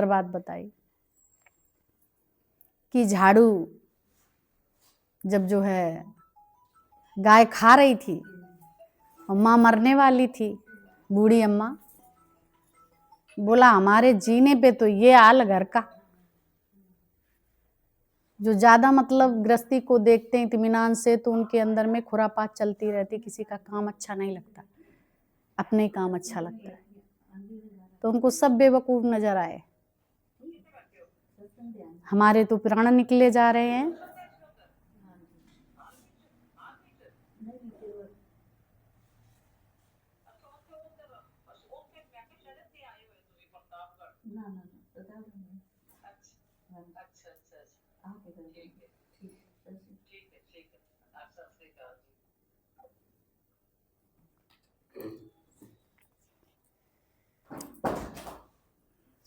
बात बताई कि झाड़ू जब जो है गाय खा रही थी और माँ मरने वाली थी, बूढ़ी अम्मा, बोला हमारे जीने पे तो ये हाल घर का। जो ज्यादा मतलब गृहस्थी को देखते हैं इत्मीनान से, तो उनके अंदर में खुरापात चलती रहती, किसी का काम अच्छा नहीं लगता, अपने काम अच्छा लगता है, तो उनको सब बेवकूफ नजर आए। हमारे तो प्राण निकले जा रहे हैं।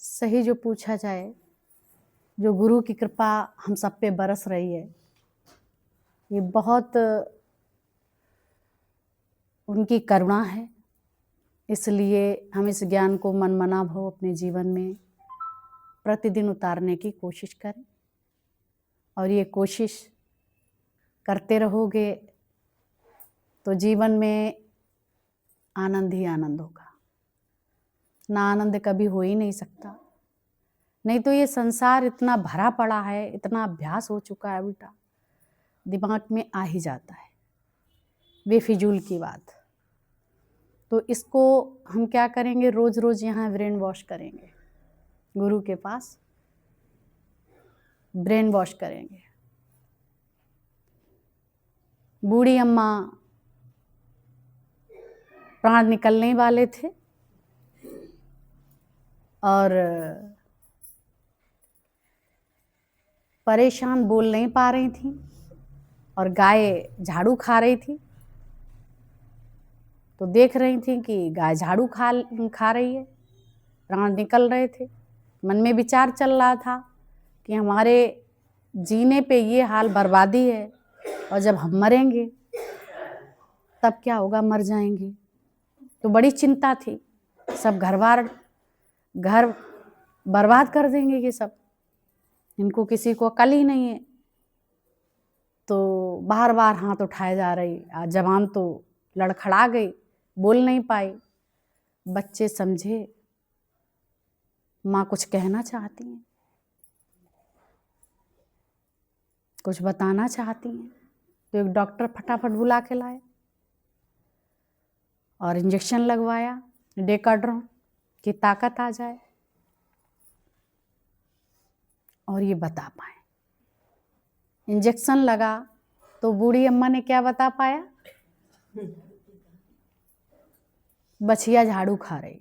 सही जो पूछा जाए, जो गुरु की कृपा हम सब पे बरस रही है, ये बहुत उनकी करुणा है। इसलिए हम इस ज्ञान को मन मना भाव अपने जीवन में प्रतिदिन उतारने की कोशिश करें, और ये कोशिश करते रहोगे तो जीवन में आनंद ही आनंद होगा। ना आनंद कभी हो ही नहीं सकता, नहीं तो ये संसार इतना भरा पड़ा है, इतना अभ्यास हो चुका है बेटा, दिमाग में आ ही जाता है बेफिजूल की बात। तो इसको हम क्या करेंगे, रोज रोज यहाँ ब्रेन वॉश करेंगे, गुरु के पास ब्रेन वॉश करेंगे। बूढ़ी अम्मा प्राण निकलने वाले थे और परेशान, बोल नहीं पा रही थी, और गाय झाड़ू खा रही थी, तो देख रही थी कि गाय झाड़ू खा रही है, प्राण निकल रहे थे। मन में विचार चल रहा था कि हमारे जीने पे ये हाल बर्बादी है, और जब हम मरेंगे तब क्या होगा, मर जाएंगे। तो बड़ी चिंता थी, सब घर बर्बाद कर देंगे ये सब, इनको किसी को अकल ही नहीं है। तो बार बार हाथ उठाए जा रही, जवान तो लड़खड़ा गई, बोल नहीं पाई। बच्चे समझे माँ कुछ कहना चाहती हैं, कुछ बताना चाहती हैं, तो एक डॉक्टर फटाफट बुला के लाए और इंजेक्शन लगवाया, डेकाड्रॉन की ताकत आ जाए और ये बता पाए। इंजेक्शन लगा तो बूढ़ी अम्मा ने क्या बता पाया, बछिया झाड़ू खा रही है।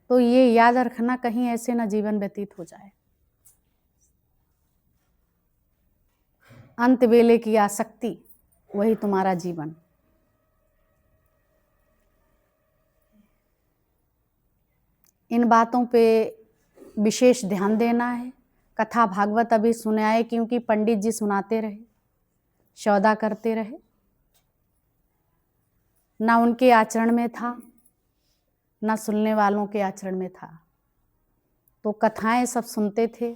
तो ये याद रखना, कहीं ऐसे ना जीवन व्यतीत हो जाए। अंत वेले की आसक्ति वही तुम्हारा जीवन। इन बातों पे विशेष ध्यान देना है। कथा भागवत अभी सुनाए क्योंकि पंडित जी सुनाते रहे, सौदा करते रहे, ना उनके आचरण में था, ना सुनने वालों के आचरण में था। तो कथाएं सब सुनते थे,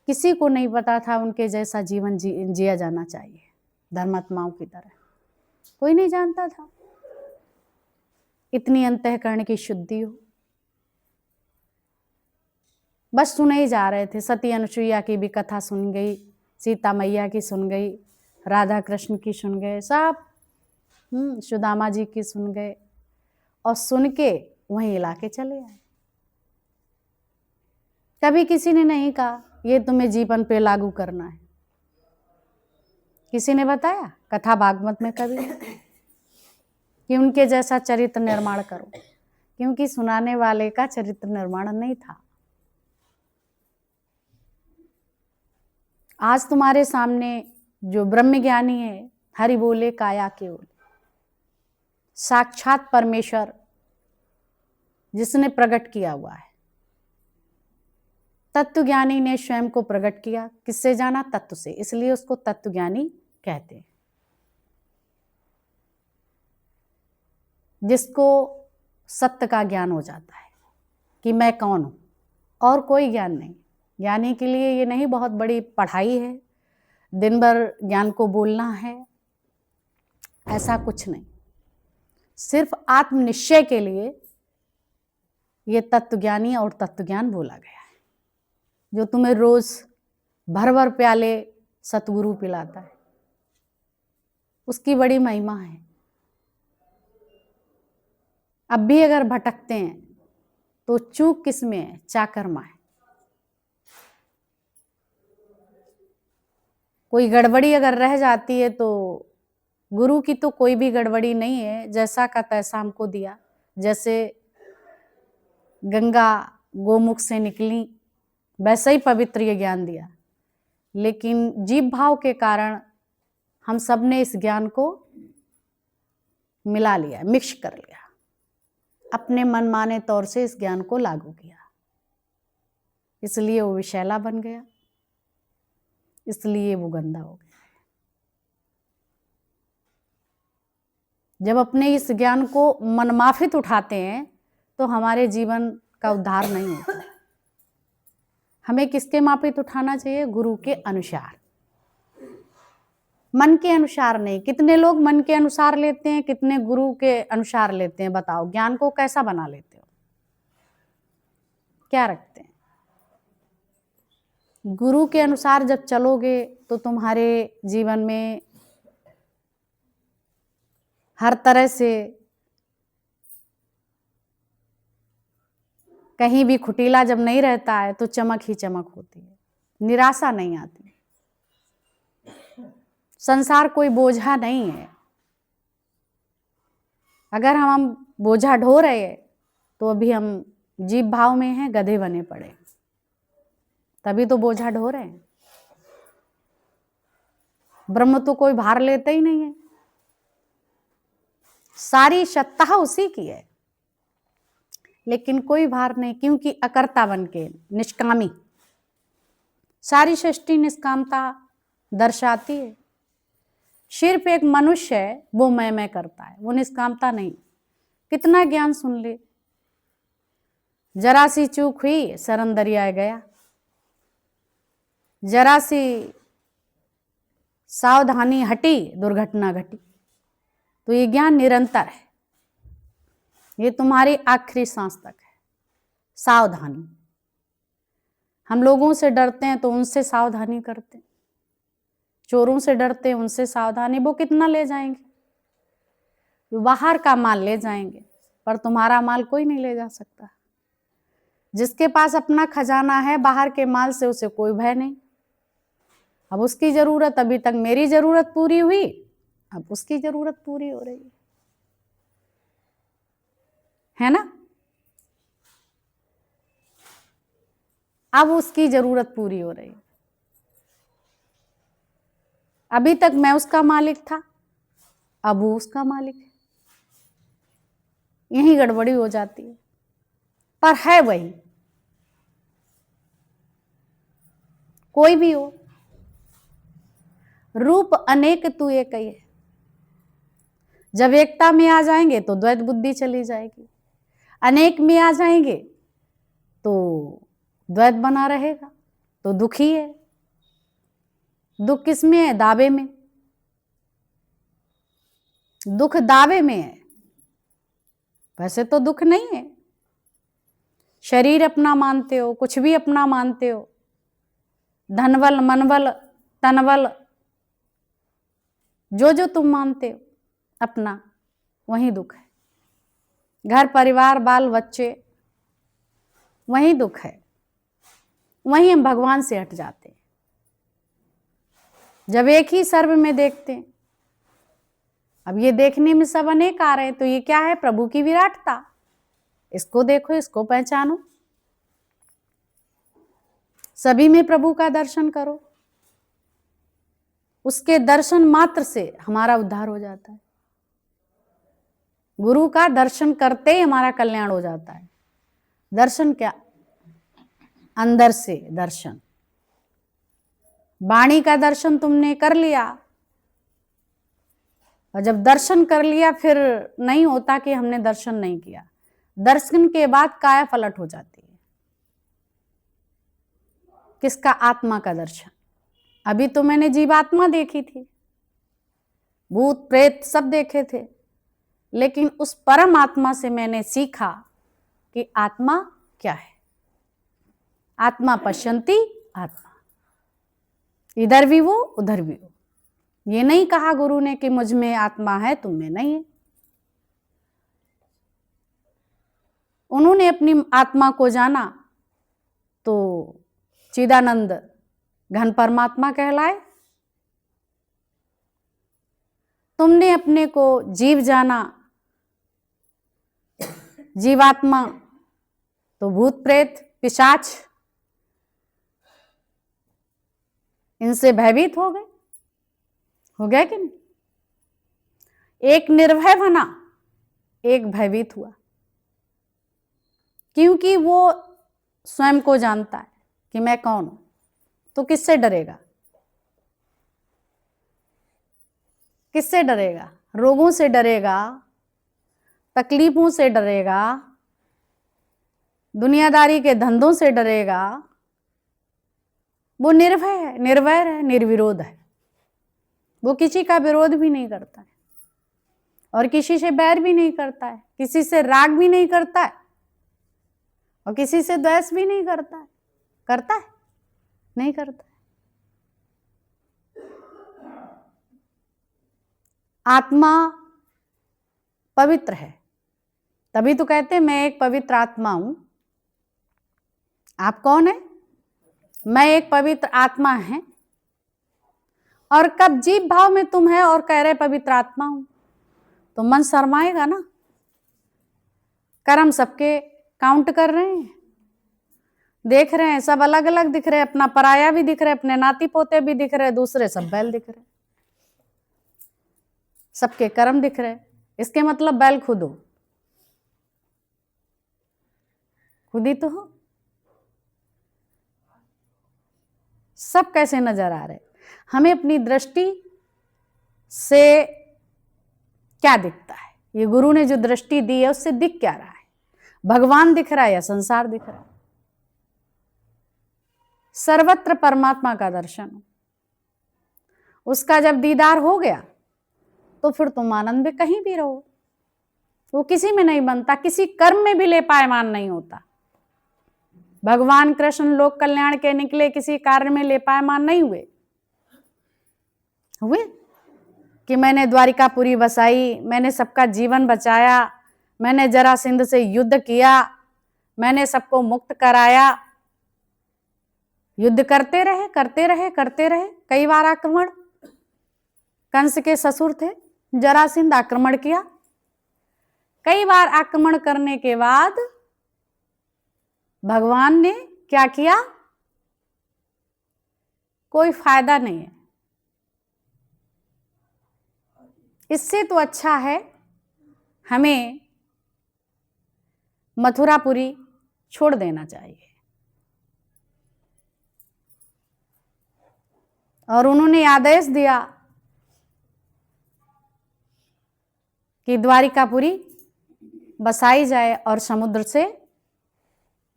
किसी को नहीं पता था उनके जैसा जीवन जिया जाना चाहिए, धर्मात्माओं की तरह कोई नहीं जानता था। इतनी अंतःकरण की शुद्धि हो, बस सुने ही जा रहे थे। सती अनुसुईया की भी कथा सुन गई, सीता मैया की सुन गई, राधा कृष्ण की सुन गए, सब सुदामा जी की सुन गए, और सुन के वहीं इलाके चले आए। कभी किसी ने नहीं कहा ये तुम्हें जीवन पे लागू करना है, किसी ने बताया कथा भागवत में कभी कि उनके जैसा चरित्र निर्माण करो, क्योंकि सुनाने वाले का चरित्र निर्माण नहीं था। आज तुम्हारे सामने जो ब्रह्म ज्ञानी है, हरि बोले काया केवल, साक्षात परमेश्वर जिसने प्रकट किया हुआ है। तत्व ज्ञानी ने स्वयं को प्रकट किया, किससे जाना, तत्व से, इसलिए उसको तत्व ज्ञानी कहते हैं। जिसको सत्य का ज्ञान हो जाता है कि मैं कौन हूँ, और कोई ज्ञान नहीं। ज्ञानी के लिए ये नहीं बहुत बड़ी पढ़ाई है, दिन भर ज्ञान को बोलना है, ऐसा कुछ नहीं। सिर्फ आत्मनिश्चय के लिए ये तत्वज्ञानी और तत्वज्ञान बोला गया है, जो तुम्हें रोज भर भर प्याले सतगुरु पिलाता है। उसकी बड़ी महिमा है। अब भी अगर भटकते हैं तो चूक किसमें है? चाकर्मा है। कोई गड़बड़ी अगर रह जाती है तो गुरु की तो कोई भी गड़बड़ी नहीं है, जैसा का तैसा हमको दिया। जैसे गंगा गोमुख से निकली वैसे ही पवित्र ये ज्ञान दिया, लेकिन जीव भाव के कारण हम सब ने इस ज्ञान को मिला लिया, मिक्स कर लिया, अपने मनमाने तौर से इस ज्ञान को लागू किया। इसलिए वो विषैला बन गया, इसलिए वो गंदा हो गया। जब अपने इस ज्ञान को मनमाफित उठाते हैं तो हमारे जीवन का उद्धार नहीं होता है। हमें किसके माफित उठाना चाहिए? गुरु के अनुसार, मन के अनुसार नहीं। कितने लोग मन के अनुसार लेते हैं, कितने गुरु के अनुसार लेते हैं? बताओ, ज्ञान को कैसा बना लेते हो? क्या रखते हैं? गुरु के अनुसार जब चलोगे तो तुम्हारे जीवन में हर तरह से कहीं भी खुटीला जब नहीं रहता है तो चमक ही चमक होती है, निराशा नहीं आती। संसार कोई बोझा नहीं है। अगर हम बोझा ढो रहे हैं तो अभी हम जीव भाव में हैं, गधे बने पड़े, तभी तो बोझा ढो रहे हैं। ब्रह्म तो कोई भार लेता ही नहीं है, सारी सत्ता उसी की है, लेकिन कोई भार नहीं, क्योंकि अकर्ता बन के निष्कामी। सारी सृष्टि निष्कामता दर्शाती है। सिर्फ एक मनुष्य है वो मैं करता है, वो निष्कामता नहीं। कितना ज्ञान सुन ले, जरा सी चूक हुई शरण दरियाए गया, जरा सी सावधानी हटी दुर्घटना घटी। तो ये ज्ञान निरंतर है, ये तुम्हारी आखिरी सांस तक है। सावधानी, हम लोगों से डरते हैं तो उनसे सावधानी करते हैं, चोरों से डरते हैं उनसे सावधानी। वो कितना ले जाएंगे? वो बाहर का माल ले जाएंगे, पर तुम्हारा माल कोई नहीं ले जा सकता। जिसके पास अपना खजाना है, बाहर के माल से उसे कोई भय नहीं। अब उसकी जरूरत, अभी तक मेरी जरूरत पूरी हुई, अब उसकी जरूरत पूरी हो रही है ना? अब उसकी जरूरत पूरी हो रही है। अभी तक मैं उसका मालिक था, अब वो उसका मालिक है। यही गड़बड़ी हो जाती है, पर है वही। कोई भी हो, रूप अनेक तू एक ही है। जब एकता में आ जाएंगे तो द्वैत बुद्धि चली जाएगी, अनेक में आ जाएंगे तो द्वैत बना रहेगा, तो दुख ही है। दुख किसमें है? दावे में। दुख दावे में है, वैसे तो दुख नहीं है। शरीर अपना मानते हो, कुछ भी अपना मानते हो, धनबल मनबल तनबल जो जो तुम मानते हो अपना, वही दुख है। घर परिवार बाल बच्चे, वही दुख है। वहीं हम भगवान से हट जाते हैं। जब एक ही सर्व में देखते हैं, अब ये देखने में सब अनेक आ रहे हैं, तो ये क्या है? प्रभु की विराटता। इसको देखो, इसको पहचानो, सभी में प्रभु का दर्शन करो। उसके दर्शन मात्र से हमारा उद्धार हो जाता है। गुरु का दर्शन करते ही हमारा कल्याण हो जाता है। दर्शन क्या? अंदर से दर्शन। वाणी का दर्शन तुमने कर लिया, और जब दर्शन कर लिया फिर नहीं होता कि हमने दर्शन नहीं किया। दर्शन के बाद काया पलट हो जाती है। किसका? आत्मा का दर्शन। अभी तो मैंने जीवात्मा देखी थी, भूत प्रेत सब देखे थे, लेकिन उस परम आत्मा से मैंने सीखा कि आत्मा क्या है। आत्मा पश्यन्ति आत्मा, इधर भी वो उधर भी वो। ये नहीं कहा गुरु ने कि मुझ में आत्मा है तुम में नहीं है। उन्होंने अपनी आत्मा को जाना तो चिदानंद घन परमात्मा कहलाए। तुमने अपने को जीव जाना, जीवात्मा, तो भूत प्रेत पिशाच इनसे भयभीत हो गए। हो गया कि नहीं? एक निर्भय बना, एक भयभीत हुआ, क्योंकि वो स्वयं को जानता है कि मैं कौन हूं। तो किससे डरेगा? किससे डरेगा? रोगों से डरेगा, तकलीफों से डरेगा, दुनियादारी के धंधों से डरेगा। वो निर्भय है, निर्वैर है, निर्विरोध है। वो किसी का विरोध भी नहीं करता है और किसी से बैर भी नहीं करता है, किसी से राग भी नहीं करता है और किसी से द्वेष भी नहीं करता है। करता है? नहीं करता है। आत्मा पवित्र है, तभी तो कहते हैं मैं एक पवित्र आत्मा हूं। आप कौन है? मैं एक पवित्र आत्मा है। और कब जीव भाव में तुम है और कह रहे पवित्र आत्मा हूं, तो मन शर्माएगा ना। कर्म सबके काउंट कर रहे हैं, देख रहे हैं, सब अलग अलग दिख रहे हैं। अपना पराया भी दिख रहे, अपने नाती पोते भी दिख रहे, दूसरे सब बैल दिख रहे, सबके कर्म दिख रहे। इसके मतलब बैल खुद हो, खुद ही तो हो। सब कैसे नजर आ रहे? हमें अपनी दृष्टि से क्या दिखता है? ये गुरु ने जो दृष्टि दी है उससे दिख क्या रहा है? भगवान दिख रहा है या संसार दिख रहा है? सर्वत्र परमात्मा का दर्शन, उसका जब दीदार हो गया तो फिर तुम आनंद में कहीं भी रहो। वो किसी में नहीं बनता, किसी कर्म में भी ले पायमान नहीं होता। भगवान कृष्ण लोक कल्याण के निकले, किसी कार्य में ले पायमान नहीं हुए कि मैंने द्वारिकापुरी बसाई, मैंने सबका जीवन बचाया, मैंने जरासंध से युद्ध किया, मैंने सबको मुक्त कराया। युद्ध करते रहे करते रहे करते रहे। कई बार आक्रमण, कंस के ससुर थे, जरासंध आक्रमण किया। कई बार आक्रमण करने के बाद भगवान ने क्या किया? कोई फायदा नहीं है। इससे तो अच्छा है हमें मथुरापुरी छोड़ देना चाहिए। और उन्होंने आदेश दिया कि द्वारिकापुरी बसाई जाए और समुद्र से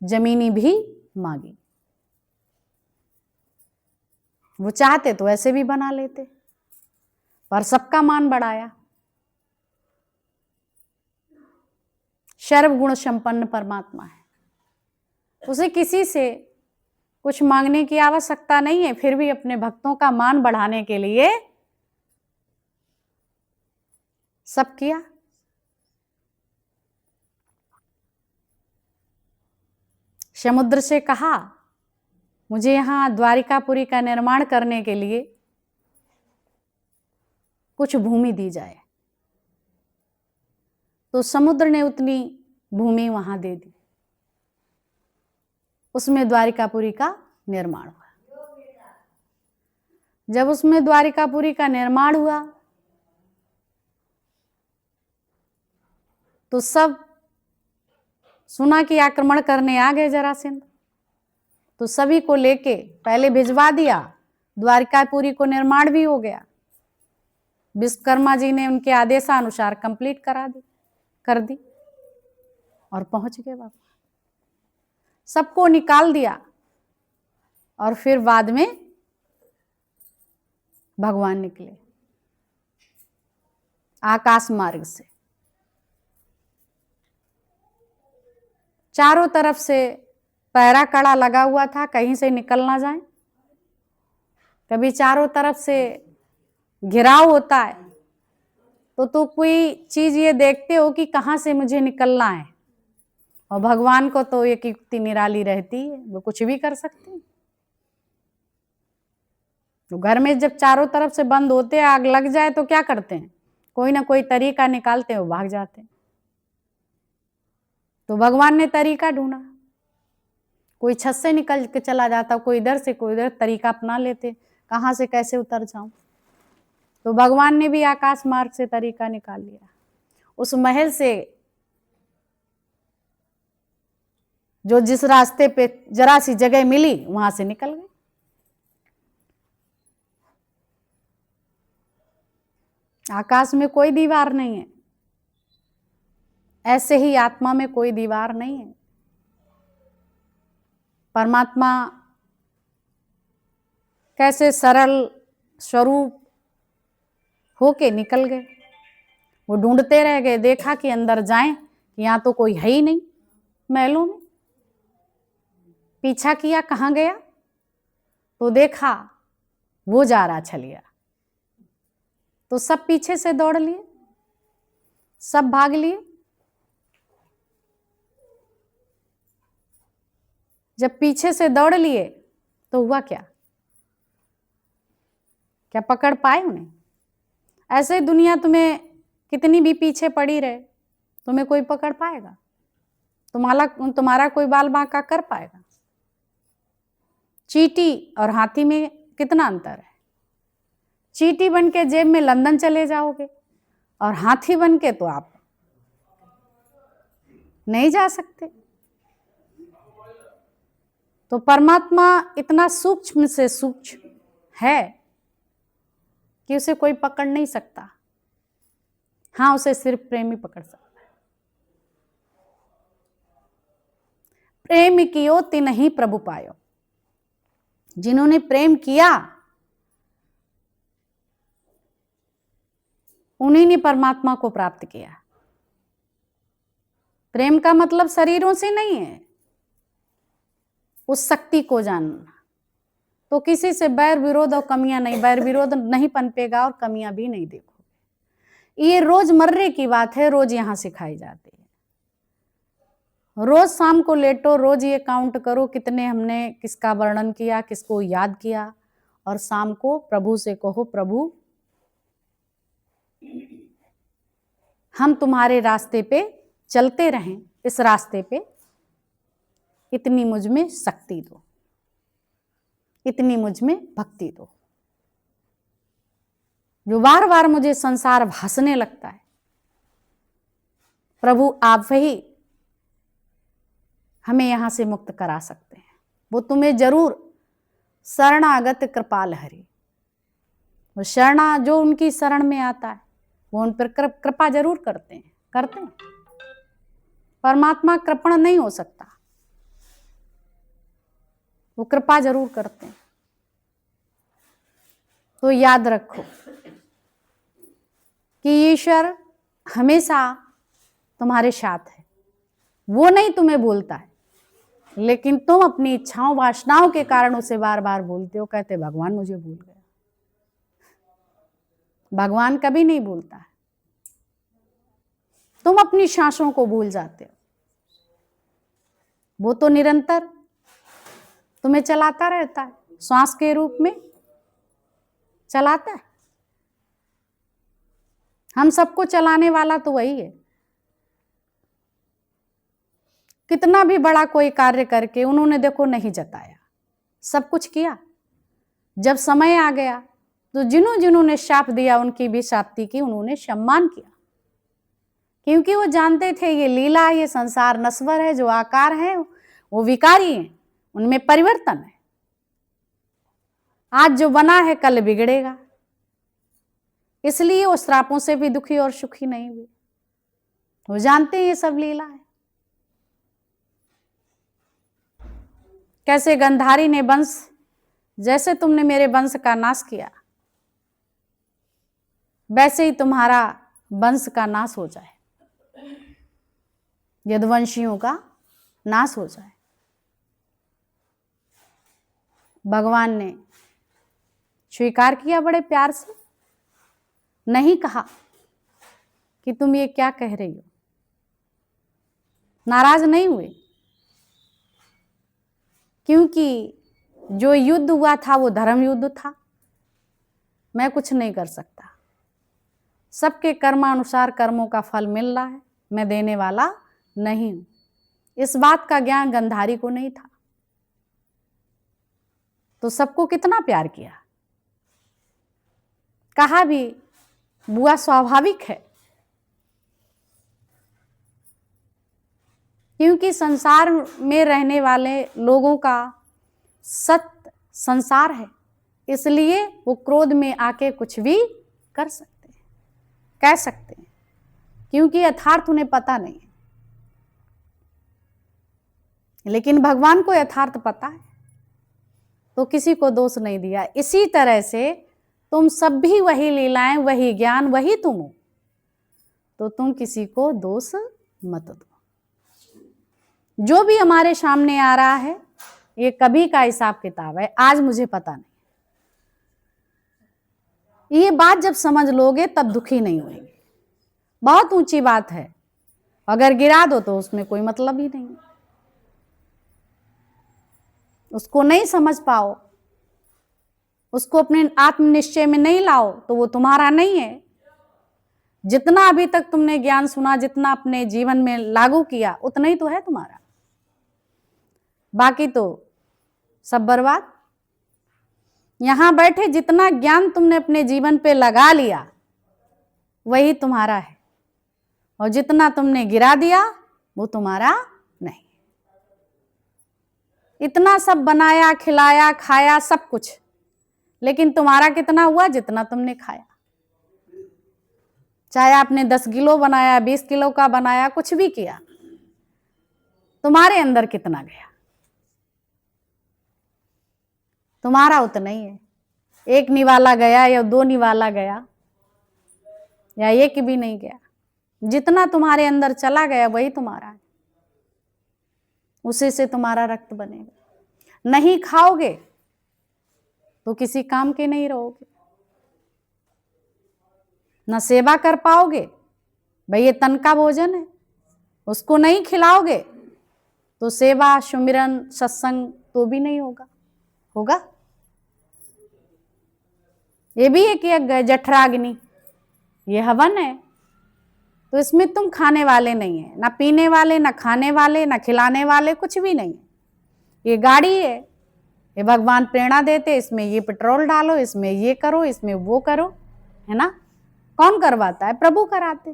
जमीनी भी मांगी। वो चाहते तो ऐसे भी बना लेते, पर सबका मान बढ़ाया। सर्वगुण संपन्न परमात्मा है, उसे किसी से कुछ मांगने की आवश्यकता नहीं है, फिर भी अपने भक्तों का मान बढ़ाने के लिए सब किया। समुद्र से कहा मुझे यहां द्वारिकापुरी का निर्माण करने के लिए कुछ भूमि दी जाए, तो समुद्र ने उतनी भूमि वहां दे दी। उसमें द्वारिकापुरी का निर्माण हुआ। जब उसमें द्वारिकापुरी का निर्माण हुआ तो सब सुना कि आक्रमण करने आ गए जरासंध, तो सभी को लेके पहले भिजवा दिया। द्वारिकापुरी को निर्माण भी हो गया। विश्वकर्मा जी ने उनके आदेशानुसार कंप्लीट कर दी। और पहुंच गए बाबा। सबको निकाल दिया और फिर बाद में भगवान निकले आकाश मार्ग से। चारों तरफ से पैरा कड़ा लगा हुआ था, कहीं से निकल ना जाए। कभी चारों तरफ से घिराव होता है तो कोई चीज ये देखते हो कि कहां से मुझे निकलना है, और भगवान को तो एक युक्ति निराली रहती है, वो कुछ भी कर सकते हैं। तो घर में जब चारों तरफ से बंद होते, आग लग जाए तो क्या करते हैं, कोई ना कोई तरीका निकालते हैं, वो भाग जाते हैं। तो भगवान ने तरीका ढूंढा, कोई छत से निकल के चला जाता, कोई इधर से कोई इधर, तरीका अपना लेते, कहां से कैसे उतर जाऊं। तो भगवान ने भी आकाश मार्ग से तरीका निकाल लिया। उस महल से जो जिस रास्ते पे जरा सी जगह मिली वहां से निकल गए। आकाश में कोई दीवार नहीं है, ऐसे ही आत्मा में कोई दीवार नहीं है। परमात्मा कैसे सरल स्वरूप होके निकल गए। वो ढूंढते रह गए, देखा कि अंदर जाएं, यहां तो कोई है ही नहीं महलों में। पीछा किया, कहां गया, तो देखा वो जा रहा छलिया। तो सब पीछे से दौड़ लिए, सब भाग लिए। जब पीछे से दौड़ लिए तो हुआ क्या, क्या पकड़ पाए उन्हें? ऐसे दुनिया तुम्हें कितनी भी पीछे पड़ी रहे, तुम्हें कोई पकड़ पाएगा? तुम्हारा कोई बाल बांका कर पाएगा? चींटी और हाथी में कितना अंतर है। चींटी बन के जेब में लंदन चले जाओगे, और हाथी बन के तो आप नहीं जा सकते। तो परमात्मा इतना सूक्ष्म से सूक्ष्म है कि उसे कोई पकड़ नहीं सकता। हाँ, उसे सिर्फ प्रेमी पकड़ सकता है। प्रेम कियो तिन्हि प्रभु पायो। जिन्होंने प्रेम किया उन्हीं ने परमात्मा को प्राप्त किया। प्रेम का मतलब शरीरों से नहीं है, उस शक्ति को जानना। तो किसी से बैर विरोध और कमियां नहीं, बैर विरोध नहीं पनपेगा और कमियां भी नहीं देखोगे। ये रोजमर्रे की बात है, रोज यहां सिखाई जाती है। रोज शाम को लेटो, रोज ये काउंट करो कितने हमने किसका वर्णन किया, किसको याद किया, और शाम को प्रभु से कहो, प्रभु हम तुम्हारे रास्ते पे चलते रहें, इस रास्ते पे इतनी मुझ में शक्ति दो, इतनी मुझ में भक्ति दो। जो बार बार मुझे संसार भासने लगता है, प्रभु आप ही हमें यहां से मुक्त करा सकते हैं। वो तुम्हें जरूर शरणागत कृपाल हरि, वो शरणा जो उनकी शरण में आता है वो उन पर कृपा जरूर करते हैं। परमात्मा कृपण नहीं हो सकता, वो कृपा जरूर करते हैं। तो याद रखो कि ईश्वर हमेशा तुम्हारे साथ है। वो नहीं तुम्हें भूलता है, लेकिन तुम अपनी इच्छाओं वासनाओं के कारण उसे बार बार भूलते हो, कहते भगवान मुझे भूल गया। भगवान कभी नहीं भूलता है, तुम अपनी सांसों को भूल जाते हो। वो तो निरंतर तुम्हें चलाता रहता है, श्वास के रूप में चलाता है। हम सबको चलाने वाला तो वही है। कितना भी बड़ा कोई कार्य करके उन्होंने देखो नहीं जताया, सब कुछ किया। जब समय आ गया तो जिन्होंने शाप दिया उनकी भी शाप्ति की उन्होंने सम्मान किया, क्योंकि वो जानते थे ये लीला, ये संसार नश्वर है, जो आकार है वो विकारी है, उनमें परिवर्तन है। आज जो बना है कल बिगड़ेगा, इसलिए वो श्रापों से भी दुखी और सुखी नहीं हुए। वो जानते हैं ये सब लीला है। कैसे गंधारी ने वंश, जैसे तुमने मेरे वंश का नाश किया वैसे ही तुम्हारा वंश का नाश हो जाए, यदुवंशियों का नाश हो जाए। भगवान ने स्वीकार किया बड़े प्यार से, नहीं कहा कि तुम ये क्या कह रही हो, नाराज नहीं हुए, क्योंकि जो युद्ध हुआ था वो धर्म युद्ध था। मैं कुछ नहीं कर सकता, सबके कर्मानुसार कर्मों का फल मिल रहा है, मैं देने वाला नहीं हूं। इस बात का ज्ञान गंधारी को नहीं था, तो सबको कितना प्यार किया। कहा भी बुआ स्वाभाविक है, क्योंकि संसार में रहने वाले लोगों का सत्य संसार है, इसलिए वो क्रोध में आके कुछ भी कर सकते हैं, कह सकते हैं, क्योंकि यथार्थ उन्हें पता नहीं है। लेकिन भगवान को यथार्थ पता है, तो किसी को दोष नहीं दिया। इसी तरह से तुम सब भी वही लीलाएं, वही ज्ञान, वही तुम हो, तो तुम किसी को दोष मत दो। जो भी हमारे सामने आ रहा है ये कभी का हिसाब किताब है, आज मुझे पता नहीं। ये बात जब समझ लोगे तब दुखी नहीं होंगे। बहुत ऊंची बात है, अगर गिरा दो तो उसमें कोई मतलब ही नहीं, उसको नहीं समझ पाओ, उसको अपने आत्मनिश्चय में नहीं लाओ तो वो तुम्हारा नहीं है। जितना अभी तक तुमने ज्ञान सुना, जितना अपने जीवन में लागू किया, उतना ही तो है तुम्हारा, बाकी तो सब बर्बाद। यहां बैठे जितना ज्ञान तुमने अपने जीवन पे लगा लिया वही तुम्हारा है, और जितना तुमने गिरा दिया वो तुम्हारा नहीं। इतना सब बनाया, खिलाया, खाया, सब कुछ, लेकिन तुम्हारा कितना हुआ? जितना तुमने खाया। चाहे आपने 10 किलो बनाया, 20 किलो का बनाया, कुछ भी किया, तुम्हारे अंदर कितना गया? तुम्हारा उतना ही है। एक निवाला गया या 2 निवाला गया या एक भी नहीं गया, जितना तुम्हारे अंदर चला गया वही तुम्हारा है, उसी से तुम्हारा रक्त बनेगा। नहीं खाओगे तो किसी काम के नहीं रहोगे, न सेवा कर पाओगे। भाई ये तन का भोजन है, उसको नहीं खिलाओगे तो सेवा, सुमिरन, सत्संग तो भी नहीं होगा। होगा? ये भी एक यज्ञ है, जठराग्नि, ये हवन है, तो इसमें तुम खाने वाले नहीं है, ना पीने वाले, ना खाने वाले, ना खिलाने वाले, कुछ भी नहीं है। ये गाड़ी है, ये भगवान प्रेरणा देते, इसमें ये पेट्रोल डालो, इसमें ये करो, इसमें वो करो, है ना? कौन करवाता है? प्रभु कराते।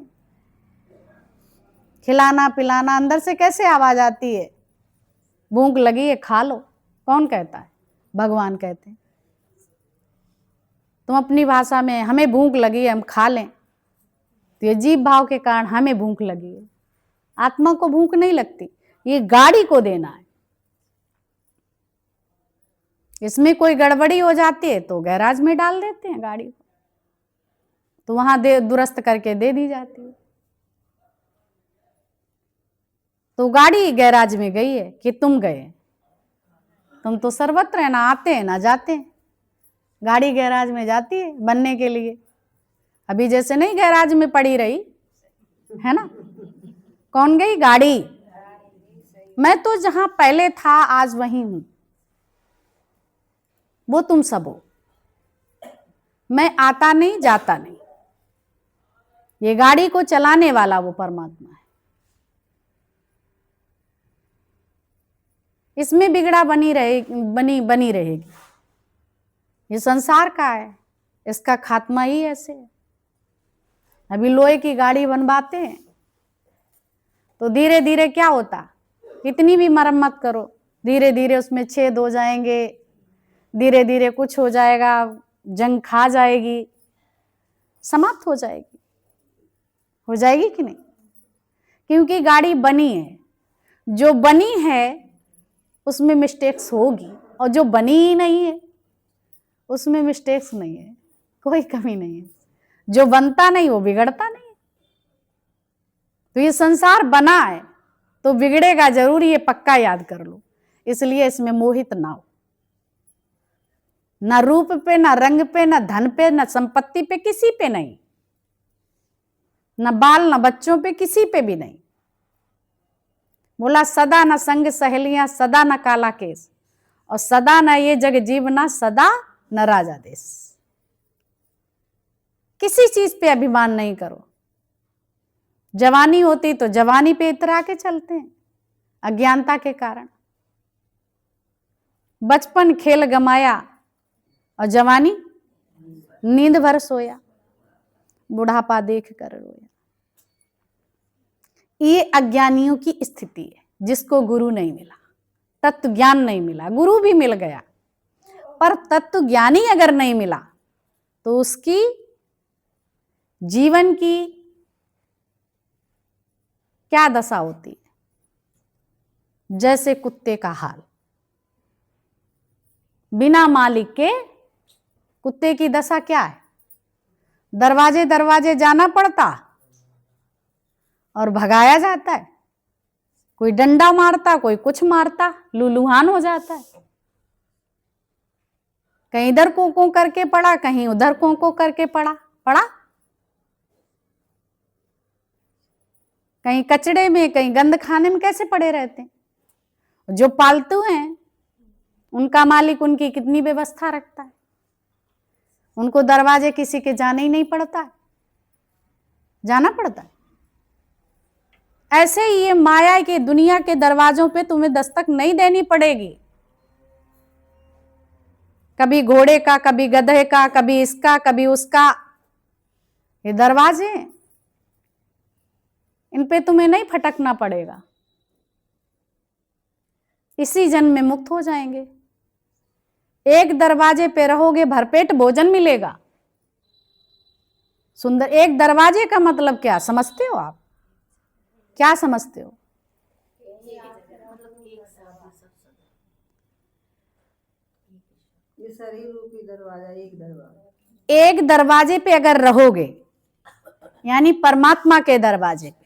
खिलाना पिलाना, अंदर से कैसे आवाज आती है? भूख लगी है, खा लो। कौन कहता है? भगवान कहते हैं। तुम अपनी भाषा में हमें भूख लगी है, हम खा लें, तो ये जीव भाव के कारण हमें भूख लगी है। आत्मा को भूख नहीं लगती, ये गाड़ी को देना है। इसमें कोई गड़बड़ी हो जाती है तो गैराज में डाल देते हैं गाड़ी को, तो वहां दुरुस्त करके दे दी जाती है। तो गाड़ी गैराज में गई है कि तुम गए? तुम तो सर्वत्र है, ना आते हैं ना जाते हैं। गाड़ी गैराज में जाती है बनने के लिए, अभी जैसे नहीं गैराज में पड़ी रही है ना। कौन गई? गाड़ी। मैं तो जहां पहले था आज वहीं हूं, वो तुम सब हो। मैं आता नहीं जाता नहीं, ये गाड़ी को चलाने वाला वो परमात्मा है। इसमें बिगड़ा बनी रहेगी। ये संसार का है, इसका खात्मा ही ऐसे है। अभी लोहे की गाड़ी बनवाते हैं तो धीरे धीरे क्या होता, कितनी भी मरम्मत करो, धीरे धीरे उसमें छेद हो जाएंगे, धीरे धीरे कुछ हो जाएगा, जंग खा जाएगी, समाप्त हो जाएगी। हो जाएगी कि नहीं? क्योंकि गाड़ी बनी है, जो बनी है उसमें मिस्टेक्स होगी, और जो बनी ही नहीं है उसमें मिस्टेक्स नहीं है, कोई कमी नहीं है। जो बनता नहीं वो बिगड़ता नहीं है। तो ये संसार बना है तो बिगड़ेगा जरूर, ये पक्का याद कर लो। इसलिए इसमें मोहित ना हो, ना रूप पे, ना रंग पे, ना धन पे, ना संपत्ति पे, किसी पे नहीं, ना बाल, ना बच्चों पे, किसी पे भी नहीं। बोला सदा न संग सहेलियां, सदा न काला केस, और सदा न ये जग जीवना, सदा न राजा देश। किसी चीज पे अभिमान नहीं करो। जवानी होती तो जवानी पे इतरा के चलते हैं, अज्ञानता के कारण। बचपन खेल गमाया और जवानी नींद भर सोया, बुढ़ापा देख कर रोया। ये अज्ञानियों की स्थिति है, जिसको गुरु नहीं मिला, तत्व ज्ञान नहीं मिला। गुरु भी मिल गया पर तत्व ज्ञानी अगर नहीं मिला तो उसकी जीवन की क्या दशा होती है? जैसे कुत्ते का हाल। बिना मालिक के कुत्ते की दशा क्या है? दरवाजे दरवाजे जाना पड़ता और भगाया जाता है। कोई डंडा मारता, कोई कुछ मारता, लूलुहान हो जाता है। कहीं इधर को करके पड़ा, कहीं उधर को करके पड़ा, कहीं कचड़े में, कहीं गंद खाने में कैसे पड़े रहते हैं। जो पालतू हैं उनका मालिक उनकी कितनी व्यवस्था रखता है। उनको दरवाजे किसी के जाने ही नहीं पड़ता, जाना पड़ता है। ऐसे ही ये माया के दुनिया के दरवाजों पे तुम्हें दस्तक नहीं देनी पड़ेगी। कभी घोड़े का, कभी गधे का, कभी इसका, कभी उसका। ये दरवाजे, इन पे तुम्हें नहीं फटकना पड़ेगा। इसी जन्म में मुक्त हो जाएंगे। एक दरवाजे पे रहोगे, भरपेट भोजन मिलेगा। सुंदर। एक दरवाजे का मतलब क्या समझते हो आप? क्या समझते हो? ये शरीर रूपी दरवाजा, एक दरवाजा। एक दरवाजे पे अगर रहोगे, यानी परमात्मा के दरवाजे पे।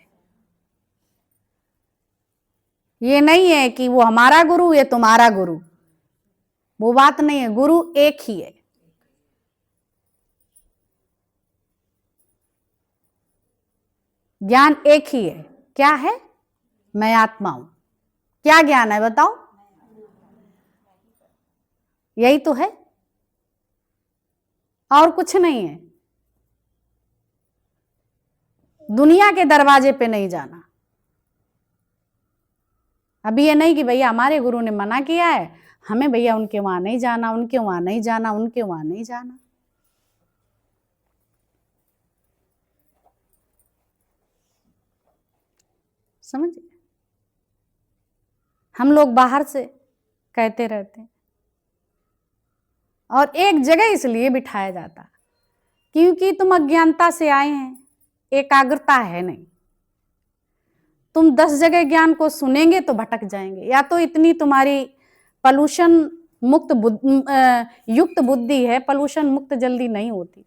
ये नहीं है कि वो हमारा गुरु, ये तुम्हारा गुरु, वो बात नहीं है। गुरु एक ही है। ज्ञान एक ही है। क्या है? मैं आत्मा हूं। क्या ज्ञान है बताओ? यही तो है, और कुछ नहीं है। दुनिया के दरवाजे पे नहीं जाना। अभी ये नहीं कि भैया हमारे गुरु ने मना किया है, हमें भैया उनके वहां नहीं जाना, उनके वहां नहीं जाना, उनके वहां नहीं जाना। समझे? हम लोग बाहर से कहते रहते हैं, और एक जगह इसलिए बिठाया जाता क्योंकि तुम अज्ञानता से आए हैं, एकाग्रता है नहीं। तुम 10 जगह ज्ञान को सुनेंगे तो भटक जाएंगे। या तो इतनी तुम्हारी पॉल्यूशन मुक्त युक्त बुद्धि है, पॉल्यूशन मुक्त जल्दी नहीं होती।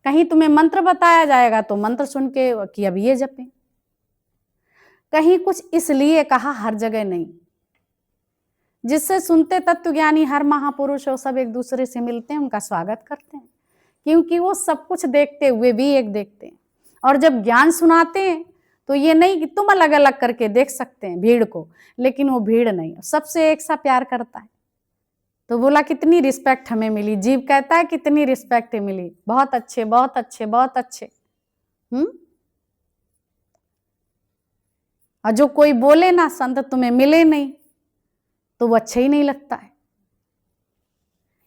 कहीं तुम्हें मंत्र बताया जाएगा तो मंत्र सुन के कि अब ये जपें, कहीं कुछ इसलिए कहा, हर जगह नहीं। जिससे सुनते तत्वज्ञानी हर महापुरुष हो, सब एक दूसरे से मिलते हैं, उनका स्वागत करते हैं, क्योंकि वो सब कुछ देखते हुए भी एक देखते हैं। और जब ज्ञान सुनाते हैं तो ये नहीं कि तुम अलग अलग करके देख सकते हैं भीड़ को, लेकिन वो भीड़ नहीं, सबसे एक सा प्यार करता है। तो बोला कितनी रिस्पेक्ट हमें मिली। जीव कहता है कितनी रिस्पेक्ट मिली, बहुत अच्छे, बहुत अच्छे, बहुत अच्छे। और जो कोई बोले ना संत तुम्हें मिले नहीं, तो वो अच्छा ही नहीं लगता है।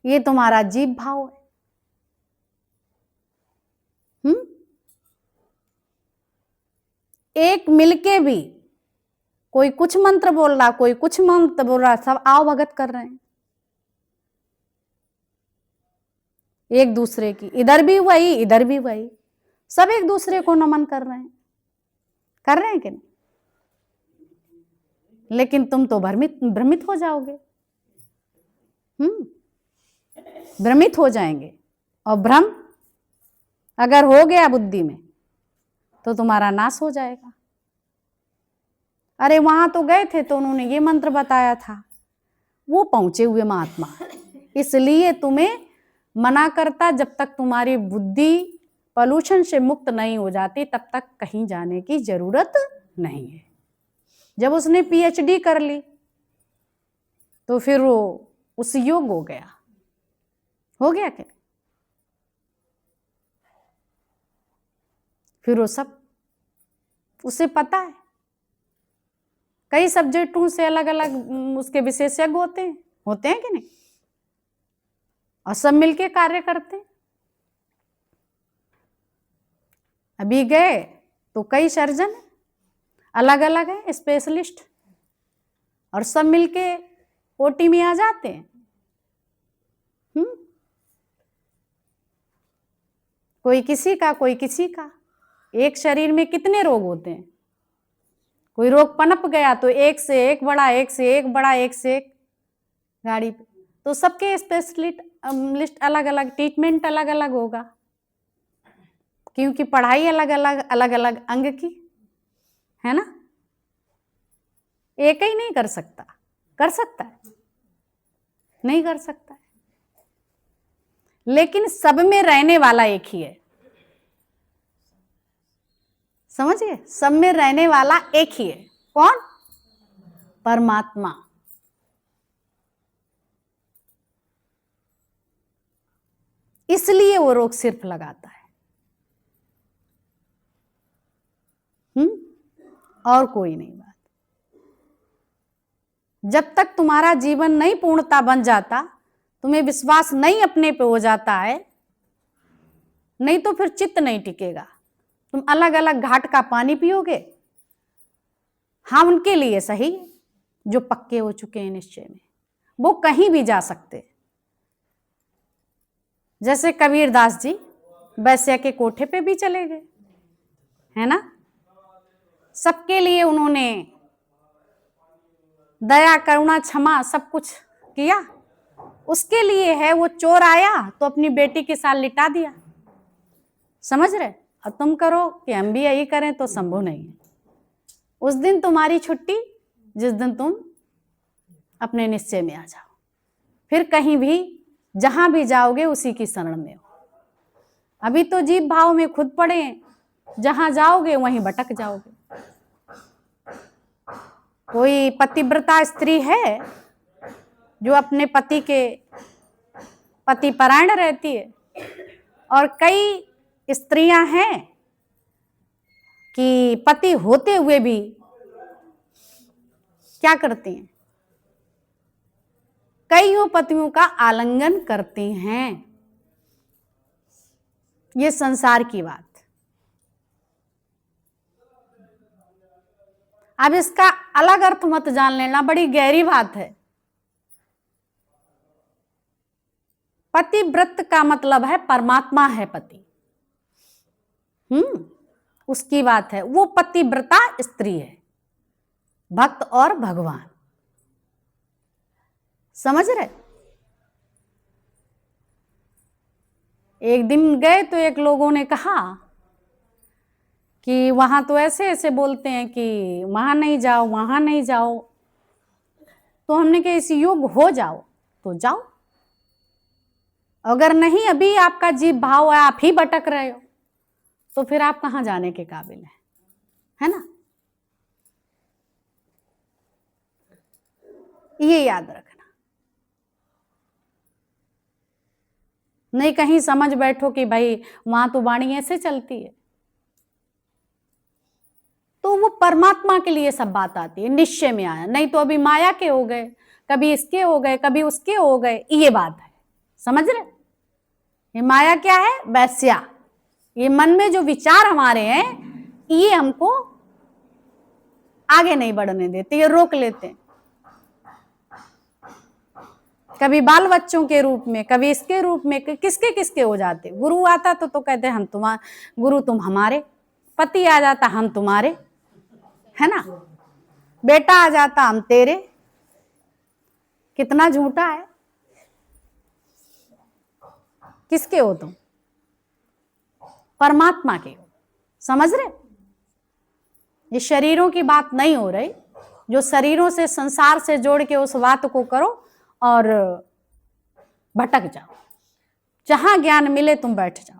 ये तुम्हारा जीव भाव है। एक मिलके भी कोई कुछ मंत्र बोल रहा, कोई कुछ मंत्र बोल रहा, सब आओ भगत कर रहे हैं एक दूसरे की। इधर भी वही, इधर भी वही, सब एक दूसरे को नमन कर रहे हैं कि नहीं? लेकिन तुम तो भ्रमित हो जाओगे। भ्रमित हो जाएंगे, और भ्रम अगर हो गया बुद्धि में तो तुम्हारा नाश हो जाएगा। अरे वहां तो गए थे तो उन्होंने ये मंत्र बताया था, वो पहुंचे हुए महात्मा, इसलिए तुम्हें मना करता। जब तक तुम्हारी बुद्धि पॉल्यूशन से मुक्त नहीं हो जाती तब तक कहीं जाने की जरूरत नहीं है। जब उसने पीएचडी कर ली तो फिर वो उस योग हो गया क्या? फिर वो सब उसे पता है। कई सब्जेक्टों से अलग अलग उसके विशेषज्ञ होते हैं कि नहीं, और सब मिलके कार्य करते हैं। अभी गए तो कई सर्जन अलग अलग है, स्पेशलिस्ट, और सब मिलके ओटी में आ जाते हैं। कोई किसी का। एक शरीर में कितने रोग होते हैं, कोई रोग पनप गया तो एक से एक बड़ा, एक से एक बड़ा, एक से एक गाड़ी पे, तो सबके स्पेशलिस्ट अलग अलग, ट्रीटमेंट अलग अलग होगा, क्योंकि पढ़ाई अलग अलग अंग की है ना। एक ही नहीं कर सकता है, नहीं कर सकता है, लेकिन सब में रहने वाला एक ही है। समझिए, सब में रहने वाला एक ही है। कौन? परमात्मा। इसलिए वो रोग सिर्फ लगाता है, और कोई नहीं बात। जब तक तुम्हारा जीवन नहीं पूर्णता बन जाता, तुम्हें विश्वास नहीं अपने पे हो जाता है, नहीं तो फिर चित्त नहीं टिकेगा। तुम अलग अलग घाट का पानी पियोगे। हाँ, उनके लिए सही जो पक्के हो चुके हैं निश्चय में, वो कहीं भी जा सकते। जैसे कबीरदास जी वैश्या के कोठे पे भी चले गए, है ना। सबके लिए उन्होंने दया, करुणा, क्षमा सब कुछ किया। उसके लिए है, वो चोर आया तो अपनी बेटी के साथ लिटा दिया। समझ रहे? और तुम करो कि हम भी यही करें तो संभव नहीं है। उस दिन तुम्हारी छुट्टी जिस दिन तुम अपने निश्चय में आ जाओ, फिर कहीं भी जहां भी जाओगे उसी की शरण में हो। अभी तो जीव भाव में खुद पड़े, जहां जाओगे वहीं भटक जाओगे। कोई पतिव्रता स्त्री है जो अपने पति परायण रहती है, और कई स्त्रियां हैं कि पति होते हुए भी क्या करती हैं, कईयों पतियों का आलिंगन करती हैं। ये संसार की बात। अब इसका अलग अर्थ मत जान लेना, बड़ी गहरी बात है। पतिव्रत का मतलब है परमात्मा है पति। उसकी बात है, वो पतिव्रता स्त्री है, भक्त और भगवान। समझ रहे? एक दिन गए तो एक लोगों ने कहा कि वहां तो ऐसे ऐसे बोलते हैं कि वहां नहीं जाओ, वहां नहीं जाओ। तो हमने कहा इस योग हो जाओ तो जाओ, अगर नहीं अभी आपका जीव भाव है, आप ही भटक रहे हो, तो फिर आप कहां जाने के काबिल है ना। ये याद रखना, नहीं कहीं समझ बैठो कि भाई वहां तो वाणी ऐसे चलती है। तो वो परमात्मा के लिए सब बात आती है, निश्चय में आया। नहीं तो अभी माया के हो गए, कभी इसके हो गए, कभी उसके हो गए, ये बात है। समझ रहे? ये माया क्या है? वैश्या। ये मन में जो विचार हमारे हैं, ये हमको आगे नहीं बढ़ने देते, ये रोक लेते हैं। कभी बाल बच्चों के रूप में, कभी इसके रूप में, किसके किसके हो जाते। गुरु आता तो कहते हम तुम्हारे, गुरु तुम हमारे, पति आ जाता हम तुम्हारे, है ना। बेटा आ जाता हम तेरे। कितना झूठा है। किसके हो तुम? परमात्मा के हो। समझ रहे? ये शरीरों की बात नहीं हो रही। जो शरीरों से, संसार से जोड़ के उस बात को करो और भटक जाओ। जहां ज्ञान मिले तुम बैठ जाओ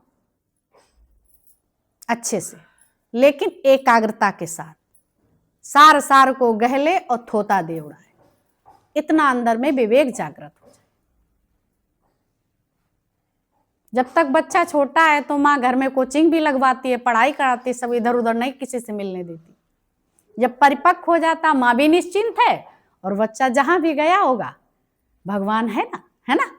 अच्छे से, लेकिन एकाग्रता के साथ। सार सार को गहले और थोता दे उड़ाए। इतना अंदर में विवेक जागृत हो जाए। जब तक बच्चा छोटा है तो माँ घर में कोचिंग भी लगवाती है, पढ़ाई कराती है, सब इधर उधर नहीं किसी से मिलने देती। जब परिपक्व हो जाता माँ भी निश्चिंत है और बच्चा जहां भी गया होगा भगवान है ना, है ना।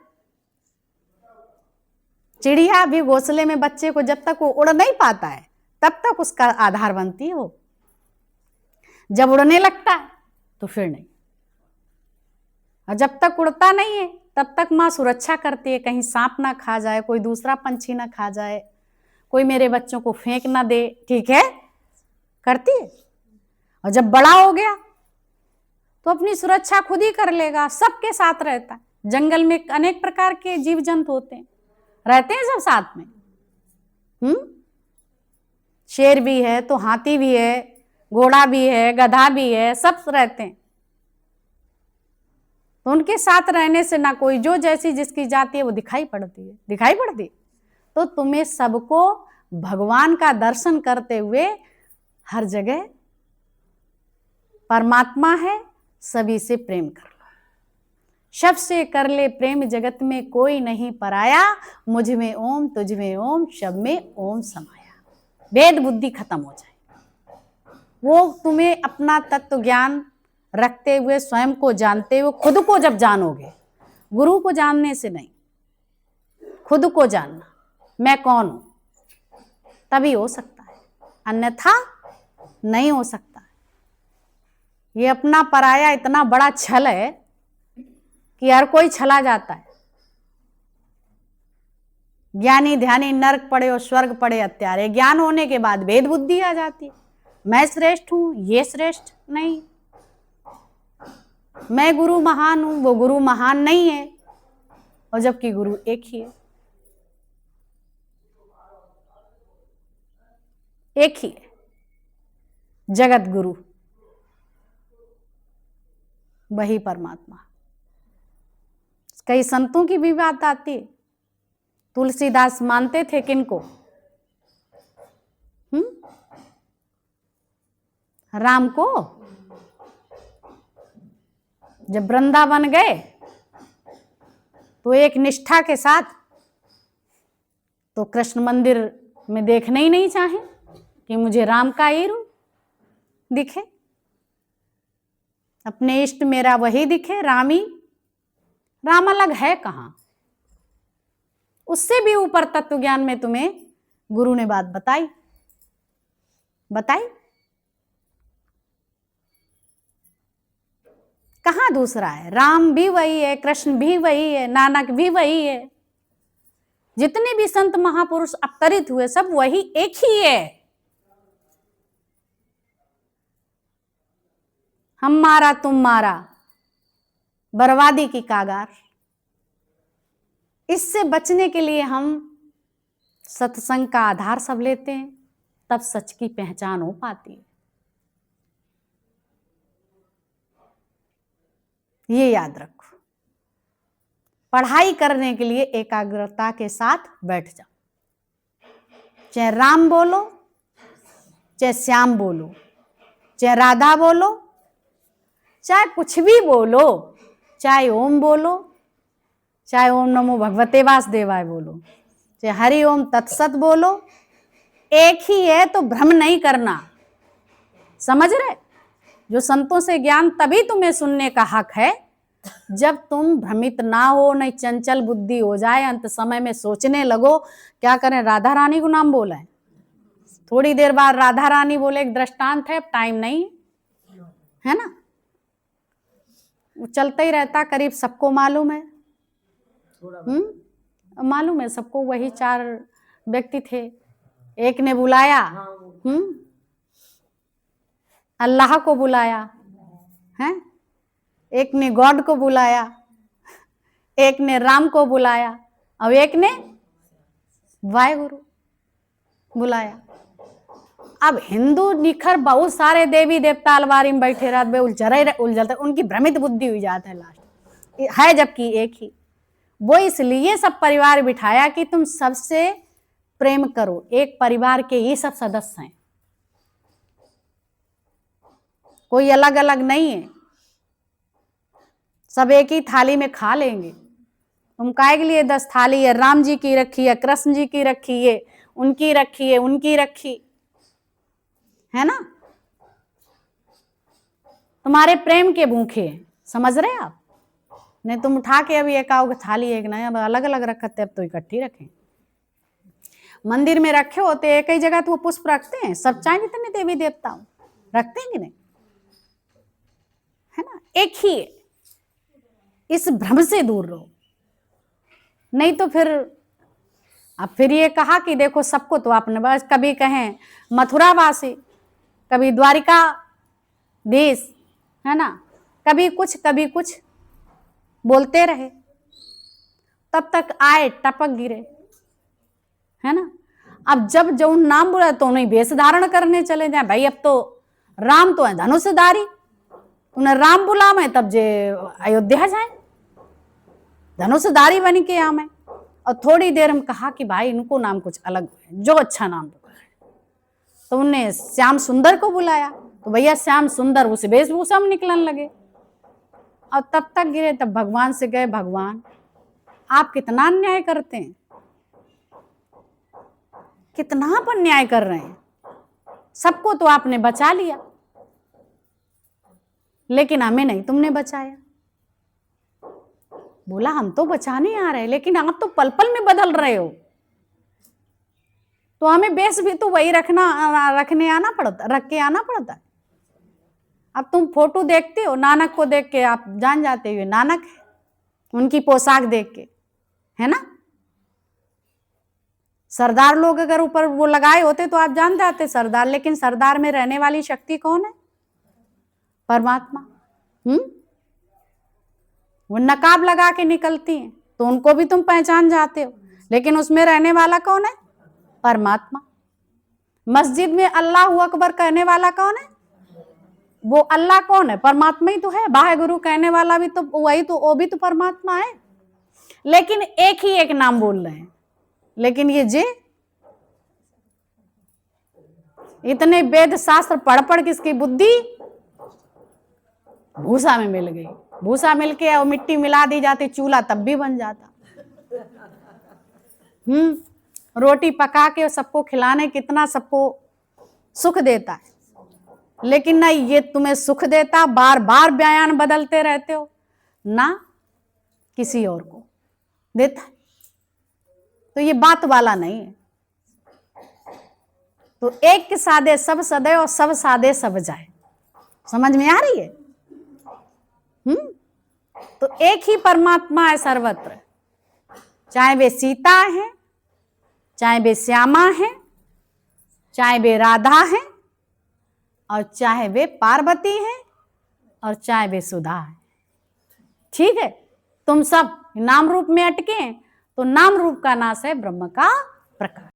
चिड़िया भी घोंसले में बच्चे को जब तक वो उड़ नहीं पाता है तब तक उसका आधार बनती है वो। जब उड़ने लगता है तो फिर नहीं। और जब तक उड़ता नहीं है तब तक माँ सुरक्षा करती है, कहीं सांप ना खा जाए, कोई दूसरा पंछी ना खा जाए, कोई मेरे बच्चों को फेंक ना दे। ठीक है, करती है। और जब बड़ा हो गया तो अपनी सुरक्षा खुद ही कर लेगा, सबके साथ रहता है। जंगल में अनेक प्रकार के जीव जंतु होते हैं, रहते हैं सब साथ में। शेर भी है तो हाथी भी है, घोड़ा भी है, गधा भी है, सब रहते हैं। तो उनके साथ रहने से ना कोई जो जैसी जिसकी जाती है वो दिखाई पड़ती है, दिखाई पड़ती। तो तुम्हें सबको भगवान का दर्शन करते हुए हर जगह परमात्मा है, सभी से प्रेम कर लो। शब से कर ले प्रेम, जगत में कोई नहीं पराया। मुझ में ओम, तुझ में ओम, शब में ओम समाया। वेद बुद्धि खत्म हो जाए। वो तुम्हें अपना तत्व ज्ञान रखते हुए, स्वयं को जानते हुए, खुद को जब जानोगे, गुरु को जानने से नहीं, खुद को जानना मैं कौन हूं, तभी हो सकता है, अन्यथा नहीं हो सकता। ये अपना पराया इतना बड़ा छल है कि हर कोई छला जाता है। ज्ञानी ध्यानी नरक पड़े और स्वर्ग पड़े हत्यारे। ज्ञान होने के बाद भेद बुद्धि आ जाती है, मैं श्रेष्ठ हूं, ये श्रेष्ठ नहीं, मैं गुरु महान हूं, वो गुरु महान नहीं है, और जबकि गुरु एक ही है, एक ही है, जगत गुरु, वही परमात्मा। कई संतों की भी बात आती है। तुलसीदास मानते थे किनको? राम को। जब वृंदावन गए तो एक निष्ठा के साथ, तो कृष्ण मंदिर में देखने ही नहीं चाहे कि मुझे राम का ही रूप दिखे, अपने इष्ट मेरा वही दिखे, रामी। राम अलग है कहां? उससे भी ऊपर तत्व ज्ञान में तुम्हें गुरु ने बात बताई। कहां दूसरा है? राम भी वही है, कृष्ण भी वही है, नानक भी वही है, जितने भी संत महापुरुष अवतरित हुए सब वही एक ही है। हम मारा तुम मारा, बर्बादी की कागार। इससे बचने के लिए हम सत्संग का आधार सब लेते हैं, तब सच की पहचान हो पाती है। ये याद रखो। पढ़ाई करने के लिए एकाग्रता के साथ बैठ जाओ। चाहे राम बोलो, चाहे श्याम बोलो, चाहे राधा बोलो, चाहे कुछ भी बोलो, चाहे ओम बोलो, चाहे ओम नमो भगवते वासुदेवाय बोलो, चाहे हरि ओम तत्सत बोलो, एक ही है, तो भ्रम नहीं करना। समझ रहे? जो संतों से ज्ञान तभी तुम्हें सुनने का हक है जब तुम भ्रमित ना हो, नहीं चंचल बुद्धि हो जाए, अंत समय में सोचने लगो क्या करें। राधा रानी को नाम बोला है, थोड़ी देर बाद राधा रानी बोले, एक दृष्टांत है, टाइम नहीं है ना, वो चलता ही रहता, करीब सबको मालूम है। मालूम है सबको। वही 4 व्यक्ति थे, एक ने बुलाया, अल्लाह को बुलाया, हैं? एक ने गॉड को बुलाया, एक ने राम को बुलाया, और एक ने वाहेगुरु बुलाया। अब हिंदू निखर बहुत सारे देवी देवता अलमारी में बैठे रात में उलझलते, उनकी भ्रमित बुद्धि हुई जाता है लास्ट है, जबकि एक ही। वो इसलिए सब परिवार बिठाया कि तुम सबसे प्रेम करो, एक परिवार के ये सब सदस्य हैं, कोई अलग अलग नहीं है, सब एक ही थाली में खा लेंगे। तुम काहे के लिए 10 थाली है? राम जी की रखी है, कृष्ण जी की रखी है, उनकी रखी है, उनकी रखी है ना। तुम्हारे प्रेम के भूखे हैं, समझ रहे आप? नहीं तुम उठा के अभी एक आओगे थाली एक नहीं, अब अलग अलग रखते, अब तो इकट्ठी रखें। मंदिर में रखे होते एक ही जगह तो वो पुष्प रखते हैं, सब चाहे जितने देवी देवता रखते हैं कि नहीं, है ना? एक ही है। इस भ्रम से दूर रहो, नहीं तो फिर अब फिर ये कहा कि देखो सबको तो आपने बस कभी कहें मथुरावासी, कभी द्वारिका देश, है ना, कभी कुछ बोलते रहे, तब तक आए टपक गिरे, है ना। अब जब जो नाम बोला तो उन्हें वेश धारण करने चले जाए, भाई अब तो राम तो है धनुषधारी, उन्हें राम बुला में तब जे अयोध्या जाए धनुषधारी बन के आवे। और थोड़ी देर हम कहा कि भाई इनको नाम कुछ अलग है, जो अच्छा नाम है, तो उन्हें श्याम सुंदर को बुलाया, तो भैया श्याम सुंदर उस वेशभूषा में निकलने लगे, और तब तक गिरे। तब भगवान से गए, भगवान आप कितना अन्याय करते हैं, कितना आप अन्याय कर रहे हैं, सबको तो आपने बचा लिया लेकिन हमें नहीं तुमने बचाया। बोला हम तो बचाने आ रहे, लेकिन आप तो पल पल में बदल रहे हो, तो हमें बेस भी तो वही रख के आना पड़ता है। अब तुम फोटो देखते हो, नानक को देख के आप जान जाते हो नानक है, उनकी पोशाक देख के, है ना। सरदार लोग अगर ऊपर वो लगाए होते तो आप जान जाते सरदार, लेकिन सरदार में रहने वाली शक्ति कौन है? परमात्मा। वो नकाब लगा के निकलती हैं तो उनको भी तुम पहचान जाते हो, लेकिन उसमें रहने वाला कौन है? परमात्मा। मस्जिद में अल्लाह अकबर कहने वाला कौन है? वो अल्लाह कौन है? परमात्मा ही तो है। वाहेगुरु कहने वाला भी तो वही, तो वो भी तो परमात्मा है, लेकिन एक ही एक नाम बोल रहे हैं। लेकिन ये जे इतने वेद शास्त्र पढ़ किसकी बुद्धि भूसा में मिल गई। भूसा मिलके और मिट्टी मिला दी जाती, चूल्हा तब भी बन जाता। रोटी पका के सबको खिलाने कितना सबको सुख देता है, लेकिन ना ये तुम्हें सुख देता, बार बार बयान बदलते रहते हो, ना किसी और को देता है। तो ये बात वाला नहीं है। तो एक के सादे सब सदे और सब सादे सब जाए, समझ में आ रही है? तो एक ही परमात्मा है सर्वत्र, चाहे वे सीता हैं, चाहे वे श्यामा हैं, चाहे वे राधा हैं, और चाहे वे पार्वती हैं, और चाहे वे सुधा है। ठीक है, तुम सब नाम रूप में अटके तो नाम रूप का नाश है ब्रह्म का प्रकाश।